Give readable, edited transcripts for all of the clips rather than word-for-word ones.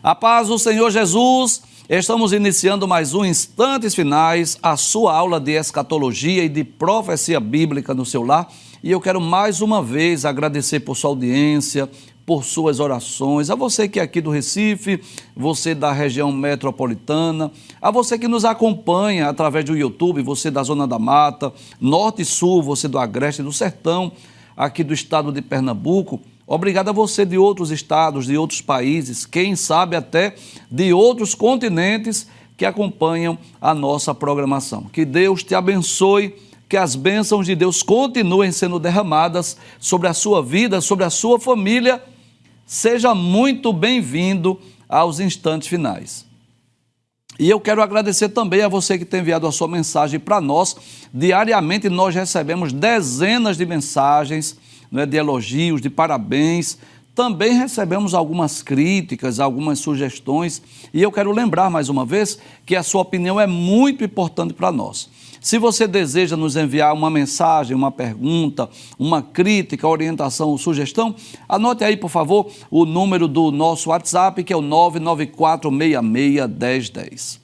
A paz do Senhor Jesus, estamos iniciando mais um Instantes Finais, a sua aula de escatologia e de profecia bíblica no seu lar. E eu quero mais uma vez agradecer por sua audiência, por suas orações, a você que é aqui do Recife, você da região metropolitana, a você que nos acompanha através do YouTube, você da Zona da Mata, Norte e Sul, você do Agreste e do Sertão, aqui do estado de Pernambuco. Obrigado a você de outros estados, de outros países, quem sabe até de outros continentes que acompanham a nossa programação. Que Deus te abençoe, que as bênçãos de Deus continuem sendo derramadas sobre a sua vida, sobre a sua família. Seja muito bem-vindo aos Instantes Finais. E eu quero agradecer também a você que tem enviado a sua mensagem para nós. Diariamente nós recebemos dezenas de mensagens, de elogios, de parabéns. Também recebemos algumas críticas, algumas sugestões. E eu quero lembrar mais uma vez que a sua opinião é muito importante para nós. Se você deseja nos enviar uma mensagem, uma pergunta, uma crítica, orientação ou sugestão, anote aí, por favor, o número do nosso WhatsApp, que é o 994661010.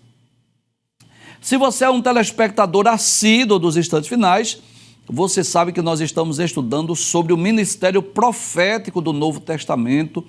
Se você é um telespectador assíduo dos Instantes Finais, você sabe que nós estamos estudando sobre o ministério profético do Novo Testamento,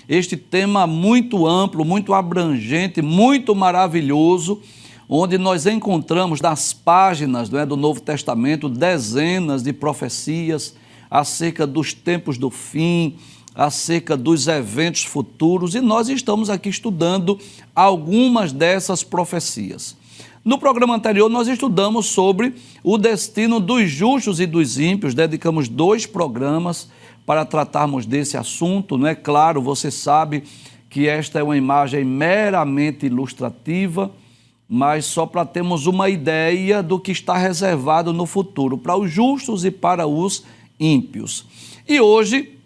este tema muito amplo, muito abrangente, muito maravilhoso, onde nós encontramos nas páginas do Novo Testamento dezenas de profecias acerca dos tempos do fim, acerca dos eventos futuros, e nós estamos aqui estudando algumas dessas profecias. No programa anterior, nós estudamos sobre o destino dos justos e dos ímpios, dedicamos 2 programas para tratarmos desse assunto, não é claro, você sabe que esta é uma imagem meramente ilustrativa, mas só para termos uma ideia do que está reservado no futuro, para os justos e para os ímpios. E hoje,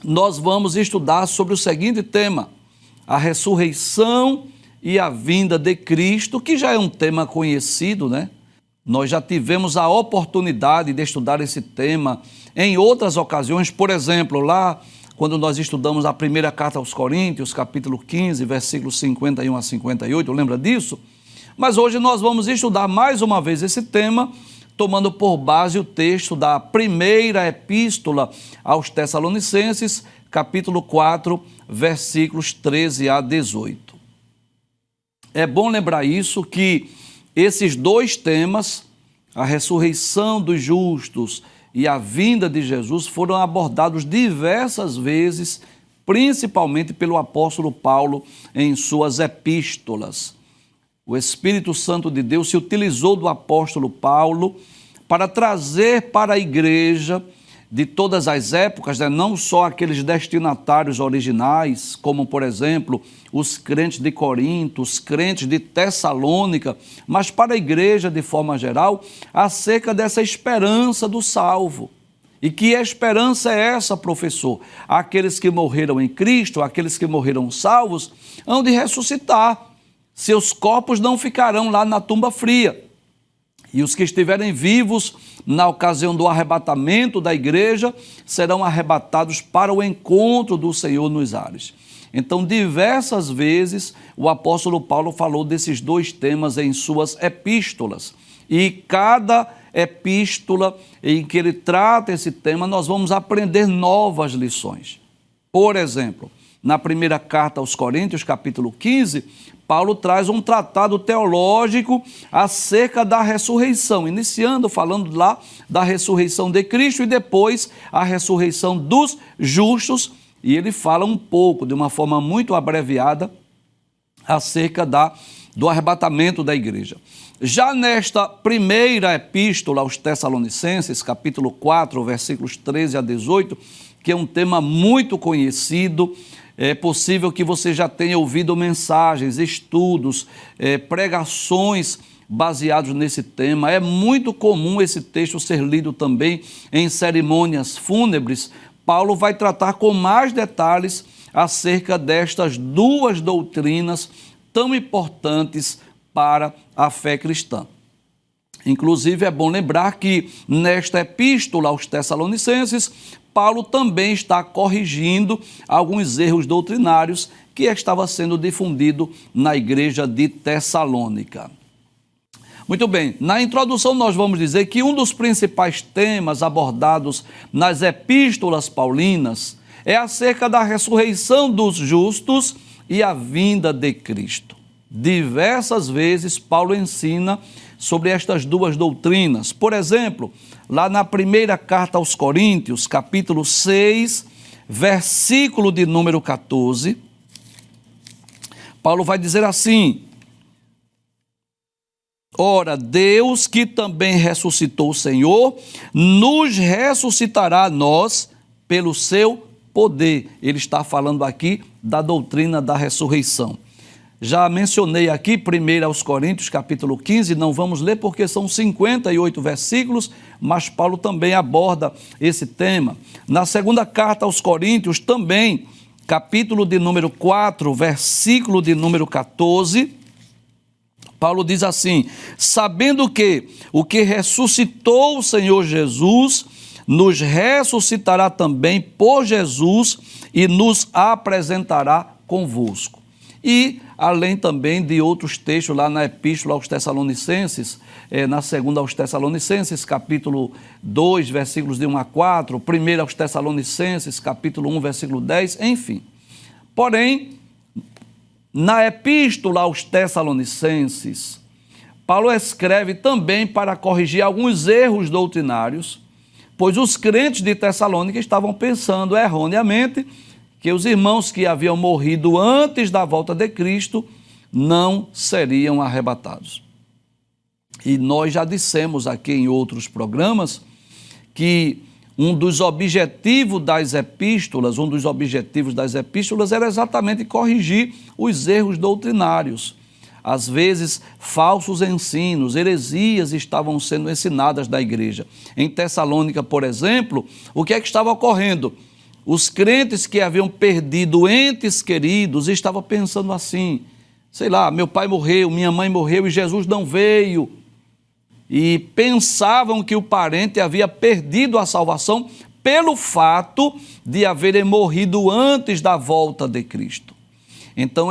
nós vamos estudar sobre o seguinte tema: a ressurreição e a vinda de Cristo, que já é um tema conhecido, né? Nós já tivemos a oportunidade de estudar esse tema em outras ocasiões, por exemplo, lá quando nós estudamos a primeira carta aos Coríntios, capítulo 15, versículos 51 a 58, lembra disso? Mas hoje nós vamos estudar mais uma vez esse tema, tomando por base o texto da primeira epístola aos Tessalonicenses, capítulo 4, versículos 13 a 18. É bom lembrar isso, que esses 2 temas, a ressurreição dos justos e a vinda de Jesus, foram abordados diversas vezes, principalmente pelo apóstolo Paulo em suas epístolas. O Espírito Santo de Deus se utilizou do apóstolo Paulo para trazer para a igreja de todas as épocas, não só aqueles destinatários originais, como, por exemplo, os crentes de Corinto, os crentes de Tessalônica, mas para a igreja de forma geral, acerca dessa esperança do salvo. E que esperança é essa, professor? Aqueles que morreram em Cristo, aqueles que morreram salvos, hão de ressuscitar. Seus corpos não ficarão lá na tumba fria. E os que estiverem vivos na ocasião do arrebatamento da igreja serão arrebatados para o encontro do Senhor nos ares. Então, diversas vezes, o apóstolo Paulo falou desses 2 temas em suas epístolas. E cada epístola em que ele trata esse tema, nós vamos aprender novas lições. Por exemplo, na primeira carta aos Coríntios, capítulo 15, Paulo traz um tratado teológico acerca da ressurreição, iniciando falando lá da ressurreição de Cristo e depois a ressurreição dos justos, e ele fala um pouco, de uma forma muito abreviada, acerca do arrebatamento da igreja. Já nesta primeira epístola aos Tessalonicenses, capítulo 4, versículos 13 a 18, que é um tema muito conhecido, é possível que você já tenha ouvido mensagens, estudos, pregações baseados nesse tema. É muito comum esse texto ser lido também em cerimônias fúnebres. Paulo vai tratar com mais detalhes acerca destas 2 doutrinas tão importantes para a fé cristã. Inclusive, é bom lembrar que nesta epístola aos Tessalonicenses, Paulo também está corrigindo alguns erros doutrinários que estava sendo difundido na igreja de Tessalônica. Muito bem, na introdução nós vamos dizer que um dos principais temas abordados nas epístolas paulinas é acerca da ressurreição dos justos e a vinda de Cristo. Diversas vezes Paulo ensina sobre estas duas doutrinas. Por exemplo, lá na primeira carta aos Coríntios, capítulo 6, versículo de número 14, Paulo vai dizer assim: ora, Deus, que também ressuscitou o Senhor, nos ressuscitará a nós pelo seu poder. Ele está falando aqui da doutrina da ressurreição. Já mencionei aqui, 1 aos Coríntios, capítulo 15, não vamos ler porque são 58 versículos, mas Paulo também aborda esse tema. Na segunda carta aos Coríntios, também, capítulo de número 4, versículo de número 14, Paulo diz assim: sabendo que o que ressuscitou o Senhor Jesus, nos ressuscitará também por Jesus e nos apresentará convosco. E além também de outros textos lá na Epístola aos Tessalonicenses, na segunda aos Tessalonicenses, capítulo 2, versículos de 1 a 4, primeiro aos Tessalonicenses, capítulo 1, versículo 10, enfim. Porém, na Epístola aos Tessalonicenses, Paulo escreve também para corrigir alguns erros doutrinários, pois os crentes de Tessalônica estavam pensando erroneamente que os irmãos que haviam morrido antes da volta de Cristo não seriam arrebatados. E nós já dissemos aqui em outros programas que um dos objetivos das epístolas era exatamente corrigir os erros doutrinários. Às vezes, falsos ensinos, heresias estavam sendo ensinadas na igreja. Em Tessalônica, por exemplo, o que é que estava ocorrendo? Os crentes que haviam perdido entes queridos estavam pensando assim: sei lá, meu pai morreu, minha mãe morreu e Jesus não veio. E pensavam que o parente havia perdido a salvação pelo fato de haverem morrido antes da volta de Cristo. Então,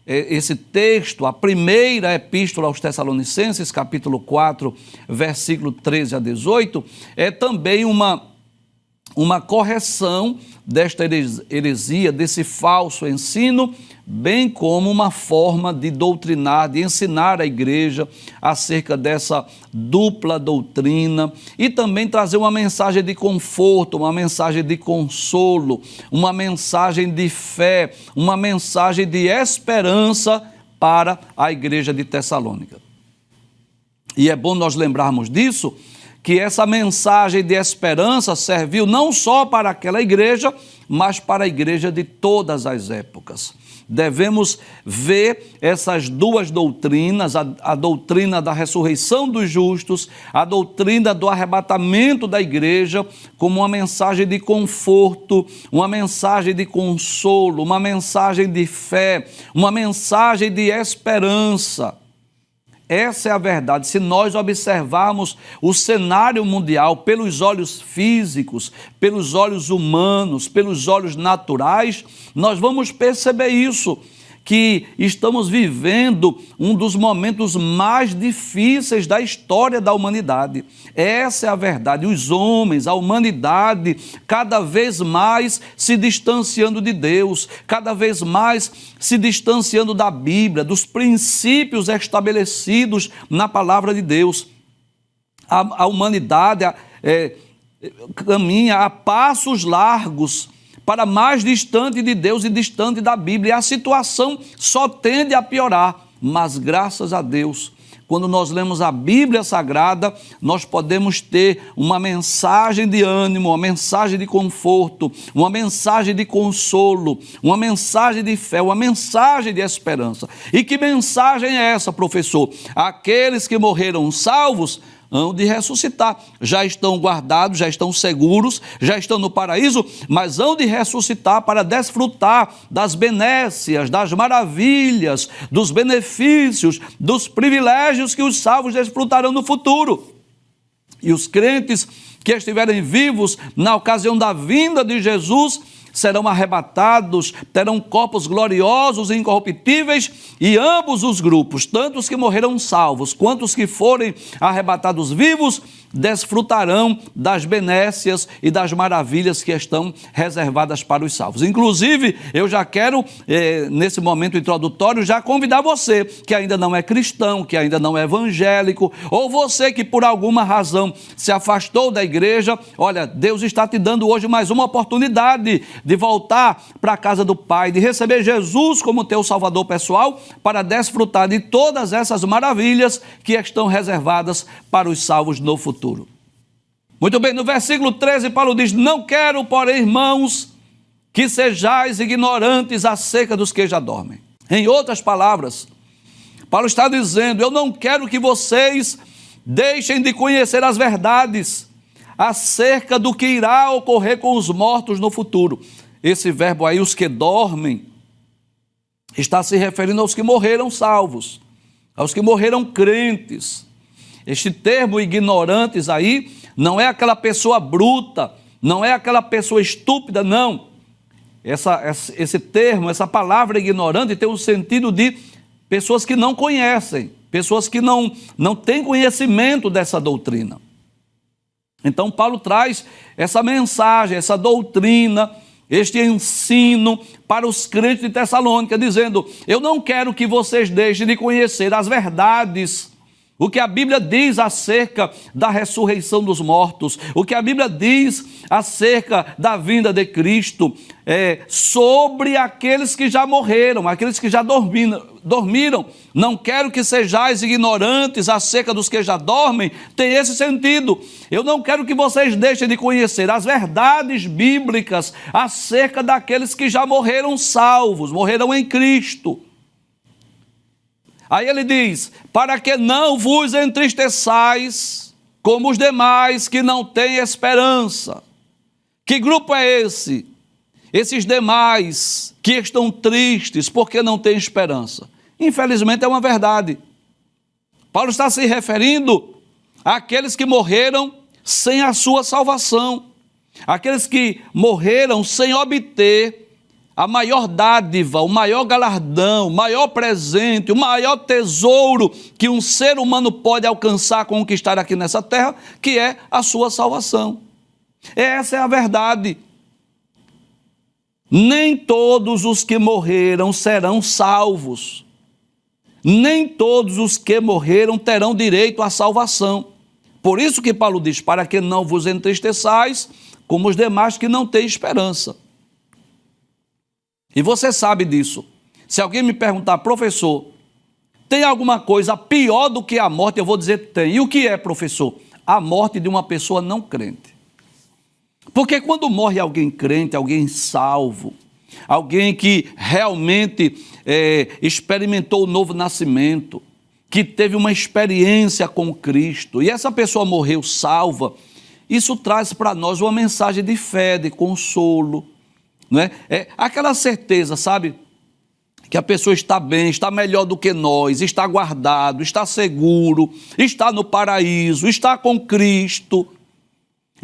esse texto, a primeira epístola aos Tessalonicenses, capítulo 4, versículo 13 a 18, é também uma correção desta heresia, desse falso ensino, bem como uma forma de doutrinar, de ensinar a igreja acerca dessa dupla doutrina e também trazer uma mensagem de conforto, uma mensagem de consolo, uma mensagem de fé, uma mensagem de esperança para a igreja de Tessalônica. E é bom nós lembrarmos disso, que essa mensagem de esperança serviu não só para aquela igreja, mas para a igreja de todas as épocas. Devemos ver essas duas doutrinas, a doutrina da ressurreição dos justos, a doutrina do arrebatamento da igreja, como uma mensagem de conforto, uma mensagem de consolo, uma mensagem de fé, uma mensagem de esperança. Essa é a verdade. Se nós observarmos o cenário mundial pelos olhos físicos, pelos olhos humanos, pelos olhos naturais, nós vamos perceber isso, que estamos vivendo um dos momentos mais difíceis da história da humanidade. Essa é a verdade. Os homens, a humanidade, cada vez mais se distanciando de Deus, cada vez mais se distanciando da Bíblia, dos princípios estabelecidos na palavra de Deus. A humanidade caminha a passos largos para mais distante de Deus e distante da Bíblia. E a situação só tende a piorar, mas graças a Deus, quando nós lemos a Bíblia Sagrada, nós podemos ter uma mensagem de ânimo, uma mensagem de conforto, uma mensagem de consolo, uma mensagem de fé, uma mensagem de esperança. E que mensagem é essa, professor? Aqueles que morreram salvos hão de ressuscitar. Já estão guardados, já estão seguros, já estão no paraíso, mas hão de ressuscitar para desfrutar das benécias, das maravilhas, dos benefícios, dos privilégios que os salvos desfrutarão no futuro. E os crentes que estiverem vivos na ocasião da vinda de Jesus serão arrebatados, terão corpos gloriosos e incorruptíveis, e ambos os grupos, tanto os que morreram salvos, quanto os que forem arrebatados vivos, desfrutarão das benécias e das maravilhas que estão reservadas para os salvos. Inclusive, eu já quero, nesse momento introdutório, já convidar você que ainda não é cristão, que ainda não é evangélico, ou você que por alguma razão se afastou da igreja. Olha, Deus está te dando hoje mais uma oportunidade de voltar para a casa do Pai, de receber Jesus como teu Salvador pessoal, para desfrutar de todas essas maravilhas que estão reservadas para os salvos no futuro. Muito bem, no versículo 13, Paulo diz: não quero, porém, irmãos, que sejais ignorantes acerca dos que já dormem. Em outras palavras, Paulo está dizendo: eu não quero que vocês deixem de conhecer as verdades acerca do que irá ocorrer com os mortos no futuro. Esse verbo aí, os que dormem, está se referindo aos que morreram salvos, aos que morreram crentes. Este termo ignorantes aí não é aquela pessoa bruta, não é aquela pessoa estúpida, não. Esse termo, essa palavra ignorante tem o sentido de pessoas que não conhecem, pessoas que não têm conhecimento dessa doutrina. Então Paulo traz essa mensagem, essa doutrina, este ensino para os crentes de Tessalônica, dizendo: eu não quero que vocês deixem de conhecer as verdades, o que a Bíblia diz acerca da ressurreição dos mortos, o que a Bíblia diz acerca da vinda de Cristo, sobre aqueles que já morreram, aqueles que já dormiram. Não quero que sejais ignorantes acerca dos que já dormem, tem esse sentido. Eu não quero que vocês deixem de conhecer as verdades bíblicas acerca daqueles que já morreram salvos, morreram em Cristo. Aí ele diz: para que não vos entristeçais como os demais que não têm esperança. Que grupo é esse? Esses demais que estão tristes porque não têm esperança. Infelizmente é uma verdade. Paulo está se referindo àqueles que morreram sem a sua salvação, aqueles que morreram sem obter a maior dádiva, o maior galardão, o maior presente, o maior tesouro que um ser humano pode alcançar, conquistar aqui nessa terra, que é a sua salvação. Essa é a verdade. Nem todos os que morreram serão salvos. Nem todos os que morreram terão direito à salvação. Por isso que Paulo diz: para que não vos entristeçais como os demais que não têm esperança. E você sabe disso. Se alguém me perguntar: professor, tem alguma coisa pior do que a morte? Eu vou dizer: tem. E o que é, professor? A morte de uma pessoa não crente. Porque quando morre alguém crente, alguém salvo, alguém que realmente experimentou o novo nascimento, que teve uma experiência com Cristo, e essa pessoa morreu salva, isso traz para nós uma mensagem de fé, de consolo, não é? É aquela certeza, sabe, que a pessoa está bem, está melhor do que nós, está guardado, está seguro, está no paraíso, está com Cristo.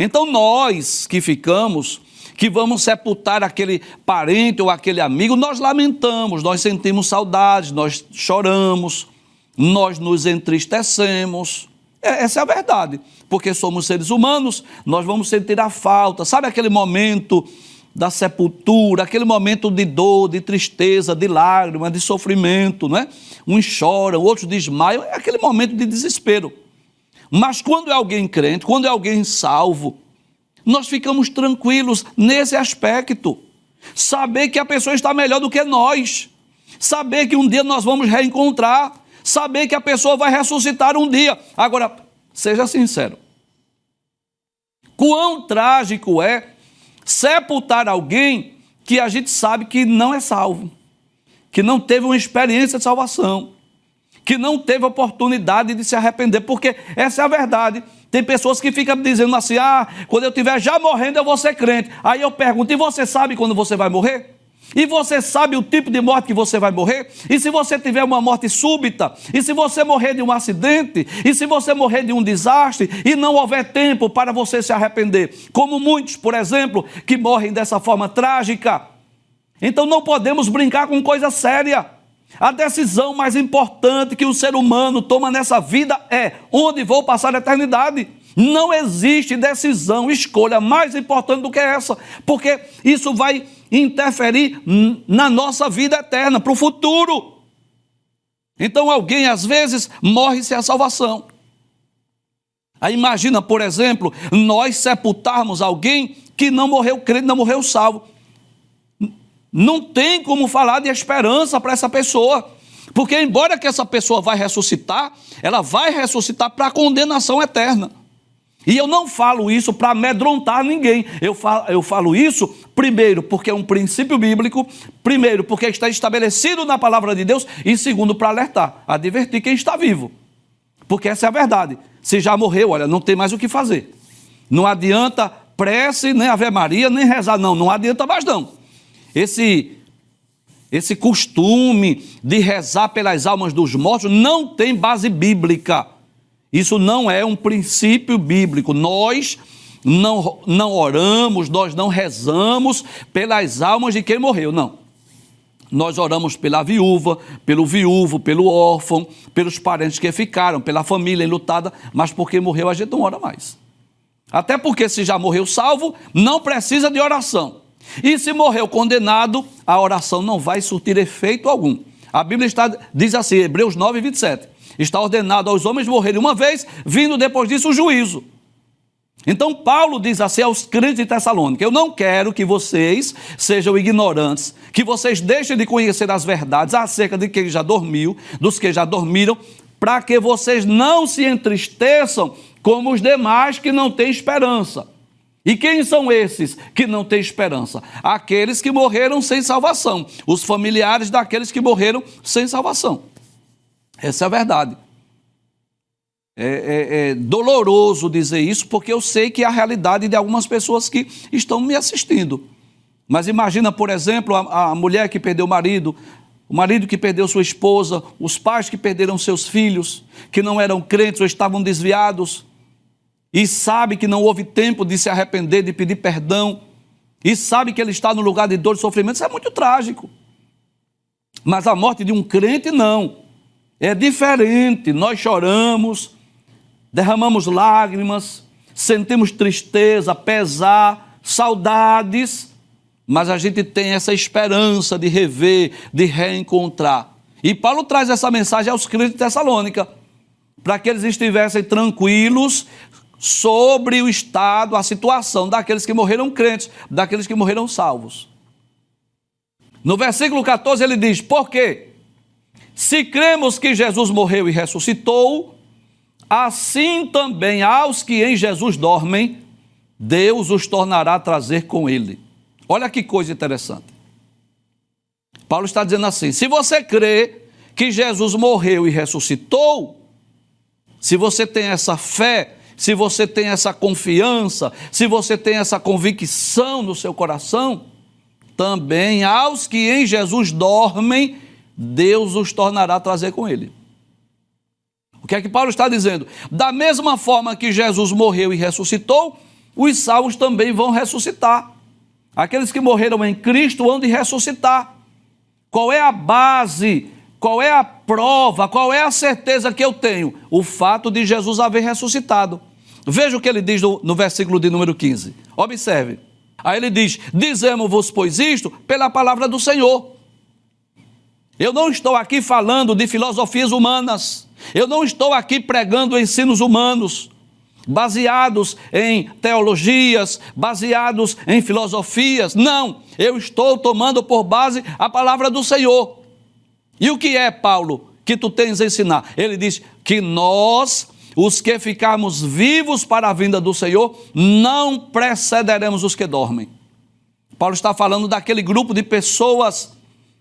Então nós que ficamos, que vamos sepultar aquele parente ou aquele amigo, nós lamentamos, nós sentimos saudades, nós choramos, nós nos entristecemos. Essa é a verdade, porque somos seres humanos, nós vamos sentir a falta. Sabe aquele momento da sepultura, aquele momento de dor, de tristeza, de lágrima, de sofrimento, não é? Uns choram, outros desmaiam, é aquele momento de desespero. Mas quando é alguém crente, quando é alguém salvo, nós ficamos tranquilos nesse aspecto. Saber que a pessoa está melhor do que nós, saber que um dia nós vamos reencontrar, saber que a pessoa vai ressuscitar um dia. Agora, seja sincero, quão trágico é sepultar alguém que a gente sabe que não é salvo, que não teve uma experiência de salvação, que não teve oportunidade de se arrepender, porque essa é a verdade. Tem pessoas que ficam dizendo assim, quando eu estiver já morrendo eu vou ser crente. Aí eu pergunto, e você sabe quando você vai morrer? E você sabe o tipo de morte que você vai morrer? E se você tiver uma morte súbita? E se você morrer de um acidente? E se você morrer de um desastre? E não houver tempo para você se arrepender? Como muitos, por exemplo, que morrem dessa forma trágica. Então não podemos brincar com coisa séria. A decisão mais importante que o ser humano toma nessa vida é: onde vou passar a eternidade? Não existe decisão, escolha mais importante do que essa, porque isso vai interferir na nossa vida eterna, para o futuro. Então alguém às vezes morre sem a salvação. Aí imagina, por exemplo, nós sepultarmos alguém que não morreu crente, não morreu salvo. Não tem como falar de esperança para essa pessoa, porque embora que essa pessoa vai ressuscitar, ela vai ressuscitar para a condenação eterna. E eu não falo isso para amedrontar ninguém, eu falo isso, primeiro, porque é um princípio bíblico, primeiro, porque está estabelecido na palavra de Deus, e segundo, para alertar, advertir quem está vivo, porque essa é a verdade. Se já morreu, olha, não tem mais o que fazer, não adianta prece, nem Ave Maria, nem rezar, não adianta mais não. Esse costume de rezar pelas almas dos mortos não tem base bíblica. Isso não é um princípio bíblico. Nós não oramos, nós não rezamos pelas almas de quem morreu, não. Nós oramos pela viúva, pelo viúvo, pelo órfão, pelos parentes que ficaram, pela família enlutada, mas porque morreu a gente não ora mais. Até porque se já morreu salvo, não precisa de oração. E se morreu condenado, a oração não vai surtir efeito algum. A Bíblia diz assim, Hebreus 9, 27, está ordenado aos homens morrerem uma vez, vindo depois disso o juízo. Então Paulo diz assim aos crentes de Tessalônica: eu não quero que vocês sejam ignorantes, que vocês deixem de conhecer as verdades acerca de quem já dormiu, dos que já dormiram, para que vocês não se entristeçam como os demais que não têm esperança. E quem são esses que não têm esperança? Aqueles que morreram sem salvação, os familiares daqueles que morreram sem salvação. Essa é a verdade. É doloroso dizer isso, porque eu sei que é a realidade de algumas pessoas que estão me assistindo. Mas imagina, por exemplo, a mulher que perdeu o marido que perdeu sua esposa, os pais que perderam seus filhos, que não eram crentes ou estavam desviados, e sabe que não houve tempo de se arrepender, de pedir perdão, e sabe que ele está no lugar de dor e sofrimento. Isso é muito trágico. Mas a morte de um crente não, é diferente. Nós choramos, derramamos lágrimas, sentimos tristeza, pesar, saudades, mas a gente tem essa esperança de rever, de reencontrar. E Paulo traz essa mensagem aos crentes de Tessalônica, para que eles estivessem tranquilos sobre o estado, a situação daqueles que morreram crentes, daqueles que morreram salvos. No versículo 14 ele diz: porque se cremos que Jesus morreu e ressuscitou, assim também aos que em Jesus dormem, Deus os tornará a trazer com ele. Olha que coisa interessante. Paulo está dizendo assim: se você crê que Jesus morreu e ressuscitou, se você tem essa fé, se você tem essa confiança, se você tem essa convicção no seu coração, também aos que em Jesus dormem, Deus os tornará a trazer com ele. O que é que Paulo está dizendo? Da mesma forma que Jesus morreu e ressuscitou, os salvos também vão ressuscitar. Aqueles que morreram em Cristo hão de ressuscitar. Qual é a base? Qual é a prova? Qual é a certeza que eu tenho? O fato de Jesus haver ressuscitado. Veja o que ele diz no versículo de número 15. Observe. Aí ele diz: dizemos-vos, pois, isto pela palavra do Senhor. Eu não estou aqui falando de filosofias humanas. Eu não estou aqui pregando ensinos humanos, baseados em teologias, baseados em filosofias. Não, eu estou tomando por base a palavra do Senhor. E o que é, Paulo, que tu tens a ensinar? Ele diz que nós, os que ficarmos vivos para a vinda do Senhor, não precederemos os que dormem. Paulo está falando daquele grupo de pessoas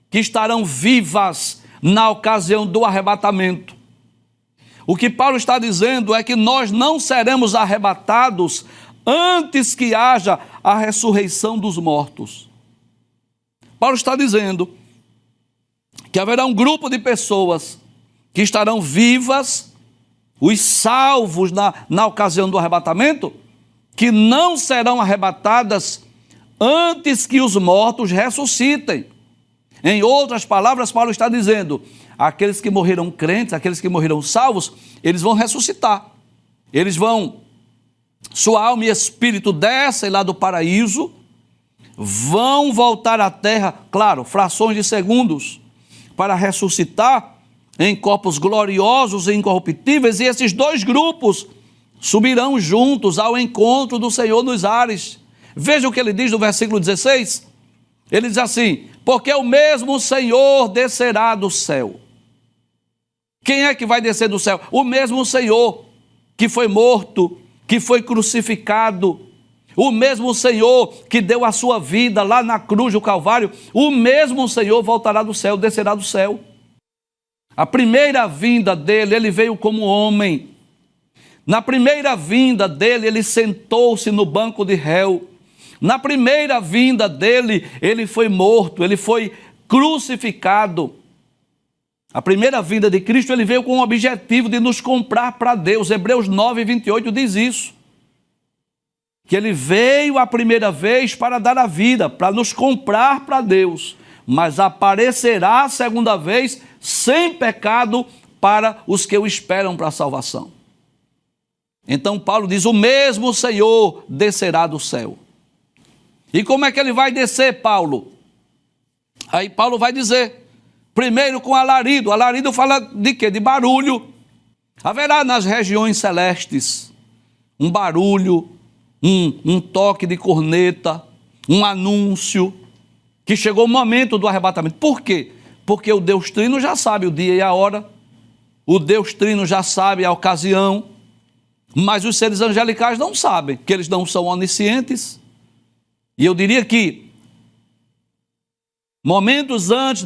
que estarão vivas na ocasião do arrebatamento. O que Paulo está dizendo é que nós não seremos arrebatados antes que haja a ressurreição dos mortos. Paulo está dizendo que haverá um grupo de pessoas que estarão vivas, os salvos na ocasião do arrebatamento, que não serão arrebatadas antes que os mortos ressuscitem. Em outras palavras, Paulo está dizendo, aqueles que morreram crentes, aqueles que morreram salvos, eles vão ressuscitar. Eles vão, sua alma e espírito descem lá do paraíso, vão voltar à terra, claro, frações de segundos, para ressuscitar em corpos gloriosos e incorruptíveis, e esses dois grupos subirão juntos ao encontro do Senhor nos ares. Veja o que ele diz no versículo 16. Ele diz assim, porque o mesmo Senhor descerá do céu. Quem é que vai descer do céu? O mesmo Senhor que foi morto, que foi crucificado, o mesmo Senhor que deu a sua vida lá na cruz do Calvário, o mesmo Senhor voltará do céu, descerá do céu. A primeira vinda dele, ele veio como homem. Na primeira vinda dele, ele sentou-se no banco de réu. Na primeira vinda dele, ele foi morto, ele foi crucificado. A primeira vinda de Cristo, ele veio com o objetivo de nos comprar para Deus. Hebreus 9, 28 diz isso. Que ele veio a primeira vez para dar a vida, para nos comprar para Deus. Mas aparecerá a segunda vez sem pecado para os que o esperam para a salvação. Então Paulo diz, o mesmo Senhor descerá do céu. E como é que ele vai descer, Paulo? Aí Paulo vai dizer, primeiro com alarido. Alarido fala de quê? De barulho. Haverá nas regiões celestes um barulho, um toque de corneta, um anúncio, que chegou o momento do arrebatamento. Por quê? Porque o Deus Trino já sabe o dia e a hora, o Deus Trino já sabe a ocasião, mas os seres angelicais não sabem, que eles não são oniscientes. E eu diria que, momentos antes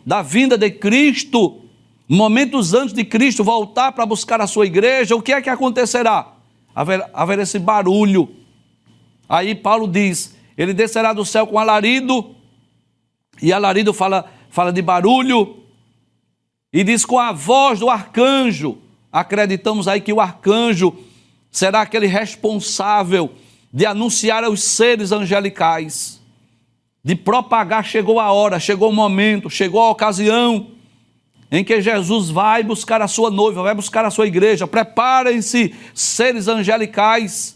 da vinda de Cristo, momentos antes de Cristo voltar para buscar a sua igreja, o que é que acontecerá? Haverá esse barulho. Aí Paulo diz, ele descerá do céu com alarido, e alarido fala de barulho, e diz com a voz do arcanjo. Acreditamos aí que o arcanjo será aquele responsável de anunciar aos seres angelicais, de propagar, chegou a hora, chegou o momento, chegou a ocasião em que Jesus vai buscar a sua noiva, vai buscar a sua igreja. Preparem-se, seres angelicais,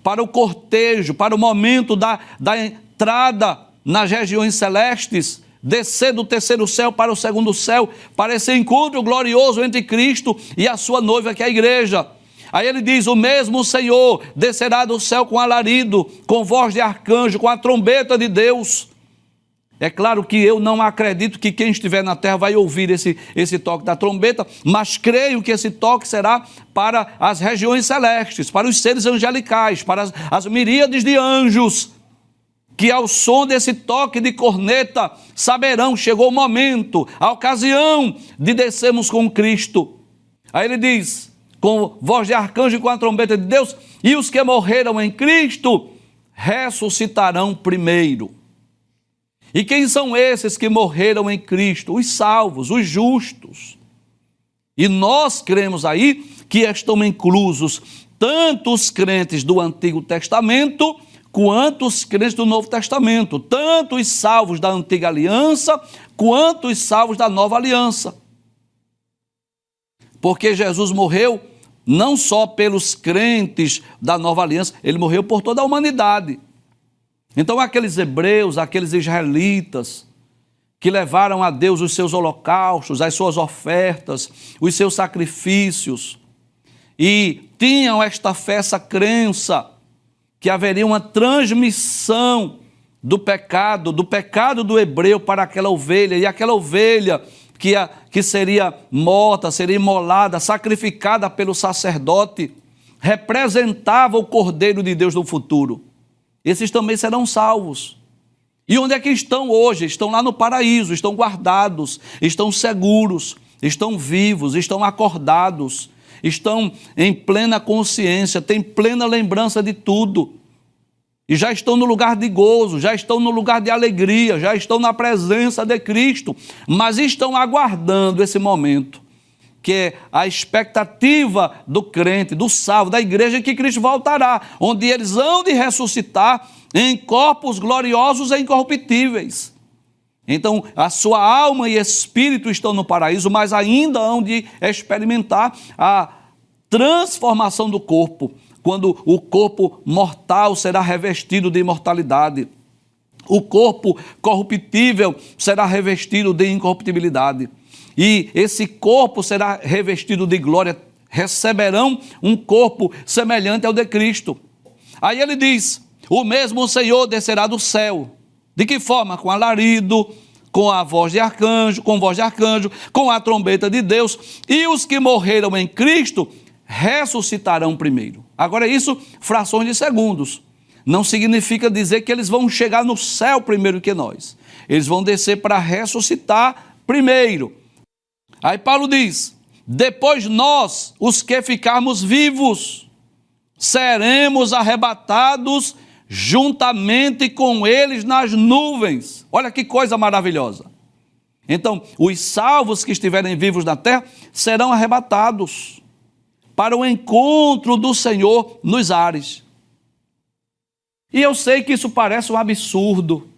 para o cortejo, para o momento da entrada nas regiões celestes, descer do terceiro céu para o segundo céu, para esse encontro glorioso entre Cristo e a sua noiva, que é a igreja. Aí ele diz, o mesmo Senhor descerá do céu com alarido, com voz de arcanjo, com a trombeta de Deus. É claro que eu não acredito que quem estiver na terra vai ouvir esse toque da trombeta, mas creio que esse toque será para as regiões celestes, para os seres angelicais, para as miríades de anjos, que ao som desse toque de corneta saberão, chegou o momento, a ocasião de descermos com Cristo. Aí ele diz, com voz de arcanjo e com a trombeta de Deus, e os que morreram em Cristo ressuscitarão primeiro. E quem são esses que morreram em Cristo? Os salvos, os justos. E nós cremos aí que estão inclusos tanto os crentes do Antigo Testamento quanto os crentes do Novo Testamento, tanto os salvos da Antiga Aliança quanto os salvos da Nova Aliança. Porque Jesus morreu não só pelos crentes da Nova Aliança, ele morreu por toda a humanidade. Então aqueles hebreus, aqueles israelitas, que levaram a Deus os seus holocaustos, as suas ofertas, os seus sacrifícios, e tinham esta fé, essa crença, que haveria uma transmissão do pecado do hebreu para aquela ovelha, e aquela ovelha que seria morta, seria imolada, sacrificada pelo sacerdote, representava o Cordeiro de Deus no futuro. Esses também serão salvos. E onde é que estão hoje? Estão lá no paraíso, estão guardados, estão seguros, estão vivos, estão acordados, estão em plena consciência, têm plena lembrança de tudo. E já estão no lugar de gozo, já estão no lugar de alegria, já estão na presença de Cristo, mas estão aguardando esse momento, que é a expectativa do crente, do salvo, da igreja, que Cristo voltará, onde eles hão de ressuscitar em corpos gloriosos e incorruptíveis. Então, a sua alma e espírito estão no paraíso, mas ainda hão de experimentar a transformação do corpo, quando o corpo mortal será revestido de imortalidade. O corpo corruptível será revestido de incorruptibilidade. E esse corpo será revestido de glória, receberão um corpo semelhante ao de Cristo. Aí ele diz, o mesmo Senhor descerá do céu. De que forma? Com alarido, com a voz de arcanjo, com a trombeta de Deus, e os que morreram em Cristo ressuscitarão primeiro. Agora isso, frações de segundos. Não significa dizer que eles vão chegar no céu primeiro que nós. Eles vão descer para ressuscitar primeiro. Aí Paulo diz, depois nós, os que ficarmos vivos, seremos arrebatados juntamente com eles nas nuvens. Olha que coisa maravilhosa. Então, os salvos que estiverem vivos na terra serão arrebatados para o encontro do Senhor nos ares. E eu sei que isso parece um absurdo.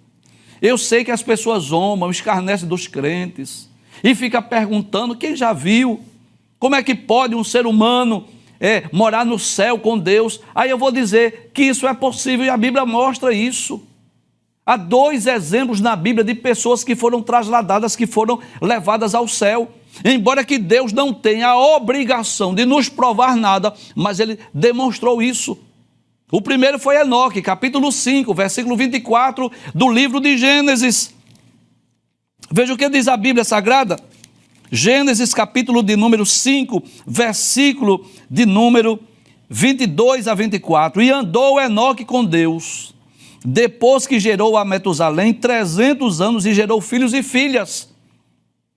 Eu sei que as pessoas zombam, escarnecem dos crentes e fica perguntando, quem já viu? Como é que pode um ser humano morar no céu com Deus? Aí eu vou dizer que isso é possível e a Bíblia mostra isso. Há 2 exemplos na Bíblia de pessoas que foram trasladadas, que foram levadas ao céu. Embora que Deus não tenha a obrigação de nos provar nada, mas ele demonstrou isso. O primeiro foi Enoque, capítulo 5, versículo 24 do livro de Gênesis. Veja o que diz a Bíblia Sagrada. Gênesis, capítulo de número 5, versículo de número 22 a 24. E andou Enoque com Deus, depois que gerou a Metusalém 300 anos e gerou filhos e filhas.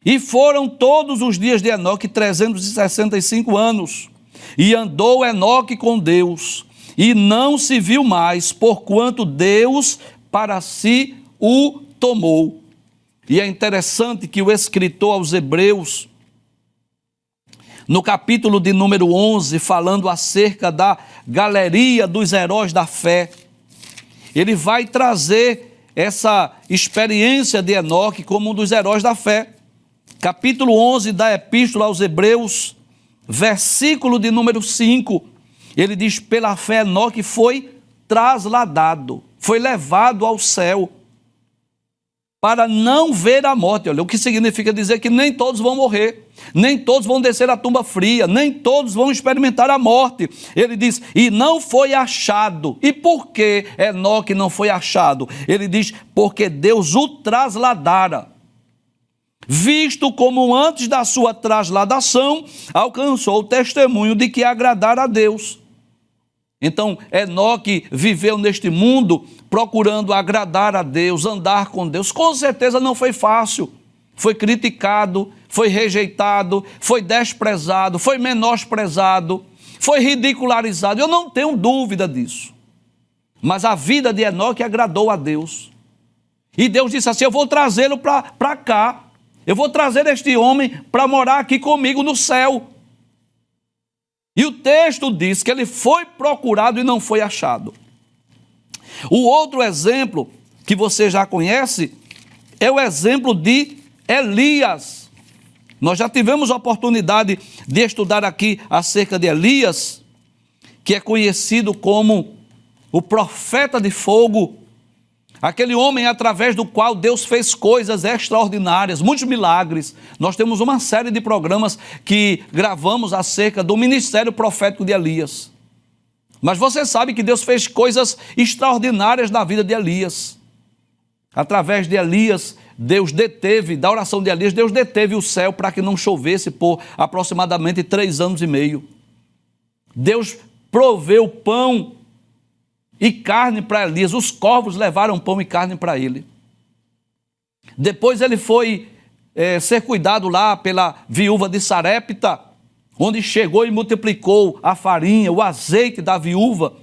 E foram todos os dias de Enoque 365 anos. E andou Enoque com Deus, e não se viu mais, porquanto Deus para si o tomou. E é interessante que o escritor aos Hebreus, no capítulo de número 11, falando acerca da galeria dos heróis da fé, ele vai trazer essa experiência de Enoque como um dos heróis da fé. Capítulo 11 da Epístola aos Hebreus, versículo de número 5, ele diz, pela fé Enoque foi trasladado, foi levado ao céu, para não ver a morte. Olha, o que significa dizer que nem todos vão morrer, nem todos vão descer à tumba fria, nem todos vão experimentar a morte. Ele diz, e não foi achado. E por que Enoque não foi achado? Ele diz, porque Deus o trasladara, visto como antes da sua trasladação alcançou o testemunho de que agradara a Deus. Então, Enoque viveu neste mundo procurando agradar a Deus, andar com Deus. Com certeza não foi fácil. Foi criticado, foi rejeitado, foi desprezado, foi menosprezado, foi ridicularizado. Eu não tenho dúvida disso. Mas a vida de Enoque agradou a Deus. E Deus disse assim, eu vou trazê-lo para cá. Eu vou trazer este homem para morar aqui comigo no céu. E o texto diz que ele foi procurado e não foi achado. O outro exemplo que você já conhece é o exemplo de Elias. Nós já tivemos a oportunidade de estudar aqui acerca de Elias, que é conhecido como o profeta de fogo, aquele homem através do qual Deus fez coisas extraordinárias, muitos milagres. Nós temos uma série de programas que gravamos acerca do ministério profético de Elias. Mas você sabe que Deus fez coisas extraordinárias na vida de Elias. Através de Elias, Deus deteve, da oração de Elias, Deus deteve o céu para que não chovesse por aproximadamente 3 anos e meio. Deus proveu pão e carne para Elias, os corvos levaram pão e carne para ele. Depois ele foi ser cuidado lá pela viúva de Sarepta, onde chegou e multiplicou a farinha, o azeite da viúva.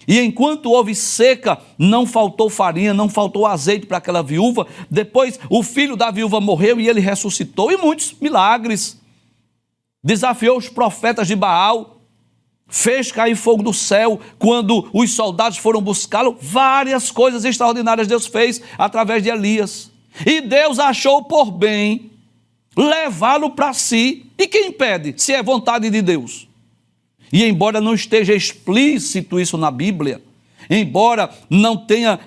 E enquanto houve seca, não faltou farinha, não faltou azeite para aquela viúva. Depois o filho da viúva morreu e ele ressuscitou, e muitos milagres. Desafiou os profetas de Baal, fez cair fogo do céu quando os soldados foram buscá-lo. Várias coisas extraordinárias Deus fez através de Elias. E Deus achou por bem levá-lo para si. E quem impede, se é vontade de Deus? E embora não esteja explícito isso na Bíblia, embora não tenha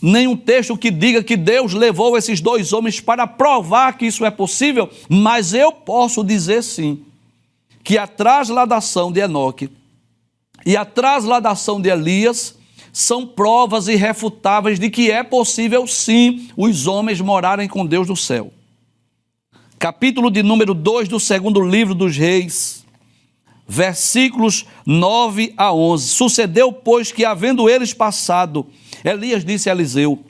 nenhum texto que diga que Deus levou esses dois homens para provar que isso é possível, mas eu posso dizer sim, que a trasladação de Enoque e a trasladação de Elias são provas irrefutáveis de que é possível sim os homens morarem com Deus no céu. Capítulo de número 2 do segundo livro dos Reis, versículos 9 a 11. Sucedeu, pois, que havendo eles passado, Elias disse a Eliseu: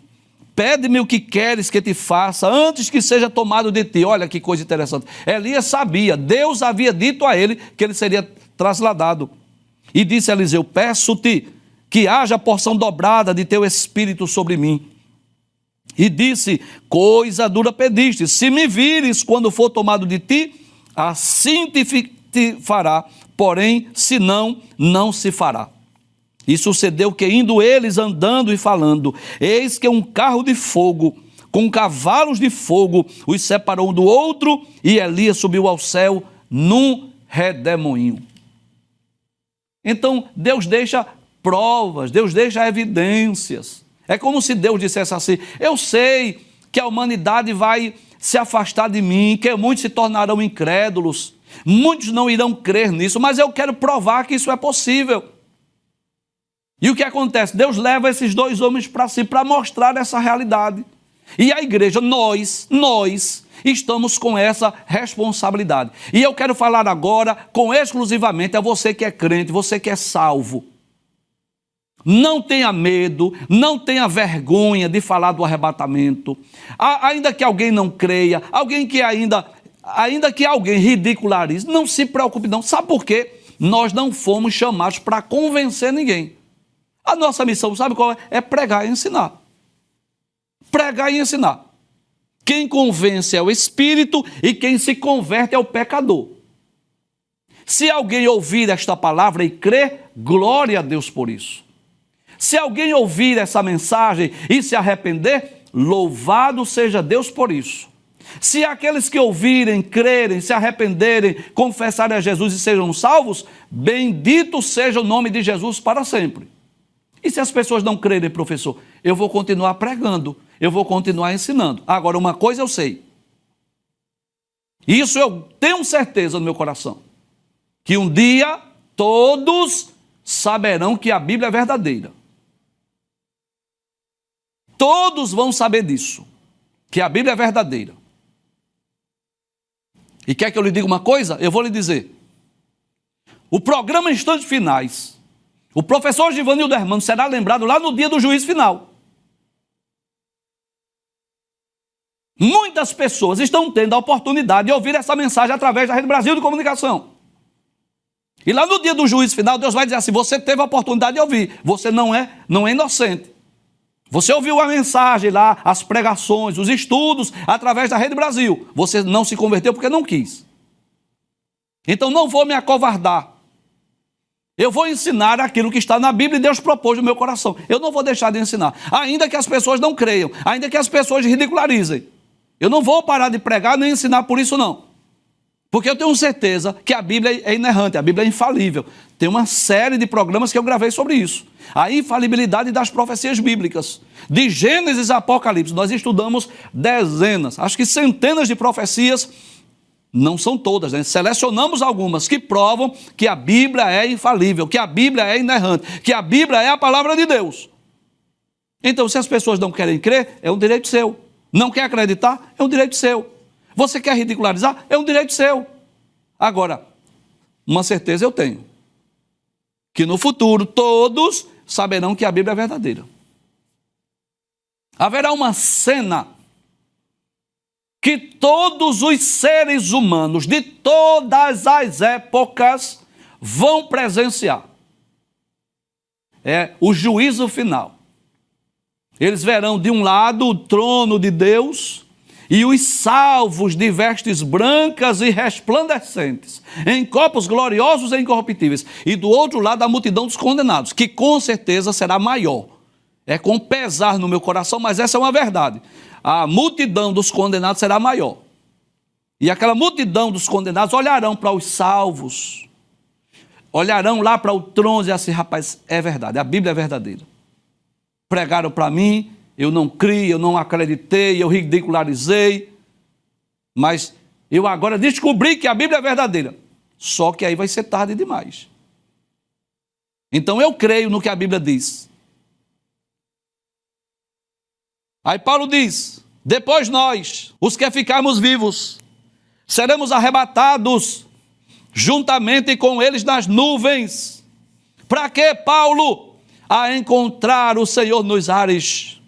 pede-me o que queres que te faça, antes que seja tomado de ti. Olha que coisa interessante. Elias sabia, Deus havia dito a ele que ele seria trasladado. E disse a Eliseu: peço-te que haja porção dobrada de teu espírito sobre mim. E disse: coisa dura pediste, se me vires quando for tomado de ti, assim te fará, porém, se não, não se fará. E sucedeu que, indo eles andando e falando, eis que um carro de fogo, com cavalos de fogo, os separou um do outro, e Elias subiu ao céu num redemoinho. Então, Deus deixa provas, Deus deixa evidências. É como se Deus dissesse assim: eu sei que a humanidade vai se afastar de mim, que muitos se tornarão incrédulos, muitos não irão crer nisso, mas eu quero provar que isso é possível. E o que acontece? Deus leva esses dois homens para si, para mostrar essa realidade. E a igreja, nós estamos com essa responsabilidade. E eu quero falar agora exclusivamente a você que é crente, você que é salvo. Não tenha medo, não tenha vergonha de falar do arrebatamento. Ainda que alguém não creia, ainda que alguém ridicularize, não se preocupe não. Sabe por quê? Nós não fomos chamados para convencer ninguém. A nossa missão, sabe qual é? É pregar e ensinar. Pregar e ensinar. Quem convence é o Espírito e quem se converte é o pecador. Se alguém ouvir esta palavra e crer, glória a Deus por isso. Se alguém ouvir essa mensagem e se arrepender, louvado seja Deus por isso. Se aqueles que ouvirem, crerem, se arrependerem, confessarem a Jesus e sejam salvos, bendito seja o nome de Jesus para sempre. E se as pessoas não crerem, professor, eu vou continuar pregando, eu vou continuar ensinando. Agora, uma coisa eu sei. Isso eu tenho certeza no meu coração. Que um dia todos saberão que a Bíblia é verdadeira. Todos vão saber disso. Que a Bíblia é verdadeira. E quer que eu lhe diga uma coisa? Eu vou lhe dizer. O programa Instantes Finais, o professor Givanildo Hermano será lembrado lá no dia do juízo final. Muitas pessoas estão tendo a oportunidade de ouvir essa mensagem através da Rede Brasil de Comunicação. E lá no dia do juízo final, Deus vai dizer assim: você teve a oportunidade de ouvir, você não é inocente. Você ouviu a mensagem lá, as pregações, os estudos, através da Rede Brasil. Você não se converteu porque não quis. Então não vou me acovardar. Eu vou ensinar aquilo que está na Bíblia e Deus propôs no meu coração. Eu não vou deixar de ensinar. Ainda que as pessoas não creiam, ainda que as pessoas ridicularizem. Eu não vou parar de pregar nem ensinar por isso não. Porque eu tenho certeza que a Bíblia é inerrante, a Bíblia é infalível. Tem uma série de programas que eu gravei sobre isso. A infalibilidade das profecias bíblicas. De Gênesis a Apocalipse, nós estudamos dezenas, acho que centenas de profecias. Não são todas, né? Selecionamos algumas que provam que a Bíblia é infalível, que a Bíblia é inerrante, que a Bíblia é a palavra de Deus. Então, se as pessoas não querem crer, é um direito seu. Não quer acreditar, é um direito seu. Você quer ridicularizar, é um direito seu. Agora, uma certeza eu tenho, que no futuro todos saberão que a Bíblia é verdadeira. Haverá uma cena que todos os seres humanos de todas as épocas vão presenciar. É o juízo final. Eles verão de um lado o trono de Deus e os salvos de vestes brancas e resplandecentes, em corpos gloriosos e incorruptíveis. E do outro lado a multidão dos condenados, que com certeza será maior. É com pesar no meu coração, mas essa é uma verdade. A multidão dos condenados será maior. E aquela multidão dos condenados olharão para os salvos, olharão lá para o trono e assim, rapaz, é verdade, a Bíblia é verdadeira. Pregaram para mim, eu não criei, eu não acreditei, eu ridicularizei, mas eu agora descobri que a Bíblia é verdadeira. Só que aí vai ser tarde demais. Então eu creio no que a Bíblia diz. Aí Paulo diz, depois nós, os que ficarmos vivos, seremos arrebatados juntamente com eles nas nuvens. Para que, Paulo? A encontrar o Senhor nos ares.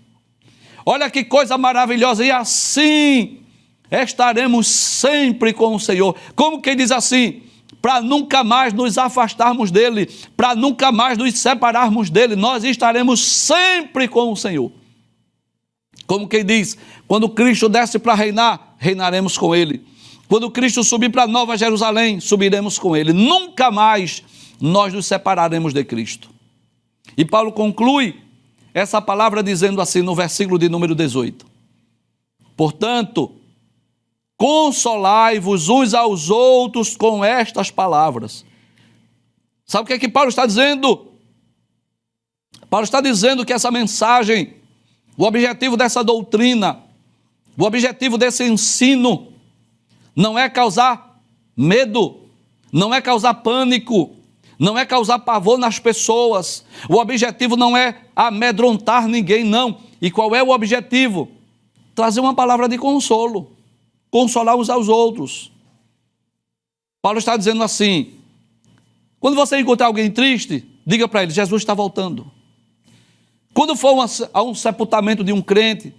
Olha que coisa maravilhosa, e assim estaremos sempre com o Senhor. Como quem diz assim, para nunca mais nos afastarmos dele, para nunca mais nos separarmos dele, nós estaremos sempre com o Senhor. Como quem diz, quando Cristo desce para reinar, reinaremos com ele. Quando Cristo subir para Nova Jerusalém, subiremos com ele. Nunca mais nós nos separaremos de Cristo. E Paulo conclui essa palavra dizendo assim no versículo de número 18. Portanto, consolai-vos uns aos outros com estas palavras. Sabe o que Paulo está dizendo? Paulo está dizendo que essa mensagem, o objetivo dessa doutrina, o objetivo desse ensino, não é causar medo, não é causar pânico, não é causar pavor nas pessoas. O objetivo não é amedrontar ninguém, não. E qual é o objetivo? Trazer uma palavra de consolo, consolar uns aos outros. Paulo está dizendo assim, quando você encontrar alguém triste, diga para ele, Jesus está voltando. Quando for a um sepultamento de um crente,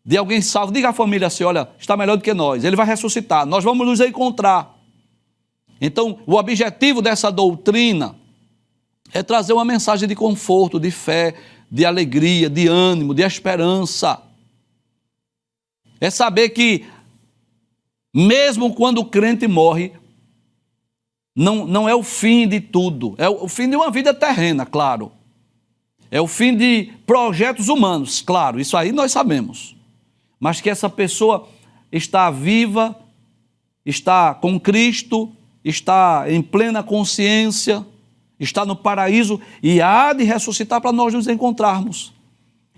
de alguém salvo, diga à família assim, olha, está melhor do que nós, ele vai ressuscitar, nós vamos nos encontrar. Então, o objetivo dessa doutrina é trazer uma mensagem de conforto, de fé, de alegria, de ânimo, de esperança. É saber que, mesmo quando o crente morre, não é o fim de tudo, é o fim de uma vida terrena, claro. É o fim de projetos humanos, claro, isso aí nós sabemos. Mas que essa pessoa está viva, está com Cristo, está em plena consciência, está no paraíso e há de ressuscitar para nós nos encontrarmos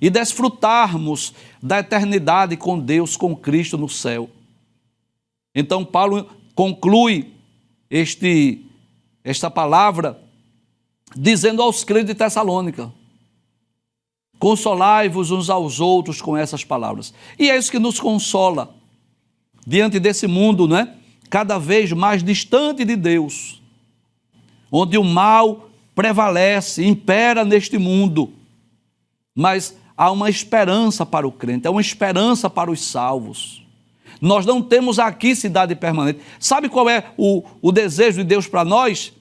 e desfrutarmos da eternidade com Deus, com Cristo no céu. Então Paulo conclui esta palavra dizendo aos crentes de Tessalônica, consolai-vos uns aos outros com essas palavras. E é isso que nos consola diante desse mundo, né? Cada vez mais distante de Deus, onde o mal prevalece, impera neste mundo. Mas há uma esperança para o crente, há uma esperança para os salvos. Nós não temos aqui cidade permanente. Sabe qual é o desejo de Deus para nós?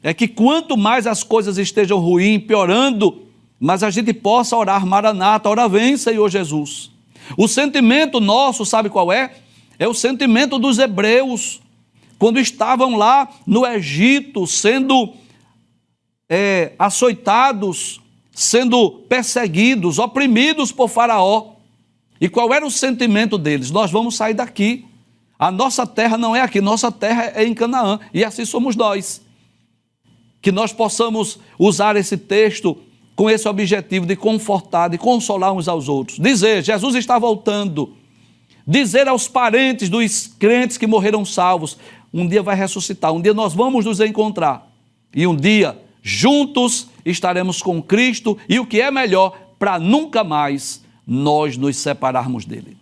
É que quanto mais as coisas estejam ruins, piorando, mas a gente possa orar, Maranata, ora vem, Senhor Jesus. O sentimento nosso, sabe qual é? É o sentimento dos hebreus, quando estavam lá no Egito, sendo açoitados, sendo perseguidos, oprimidos por Faraó. E qual era o sentimento deles? Nós vamos sair daqui. A nossa terra não é aqui, nossa terra é em Canaã. E assim somos nós. Que nós possamos usar esse texto com esse objetivo de confortar, de consolar uns aos outros. Dizer, Jesus está voltando. Dizer aos parentes dos crentes que morreram salvos, um dia vai ressuscitar, um dia nós vamos nos encontrar. E um dia, juntos, estaremos com Cristo e o que é melhor, para nunca mais nós nos separarmos dele.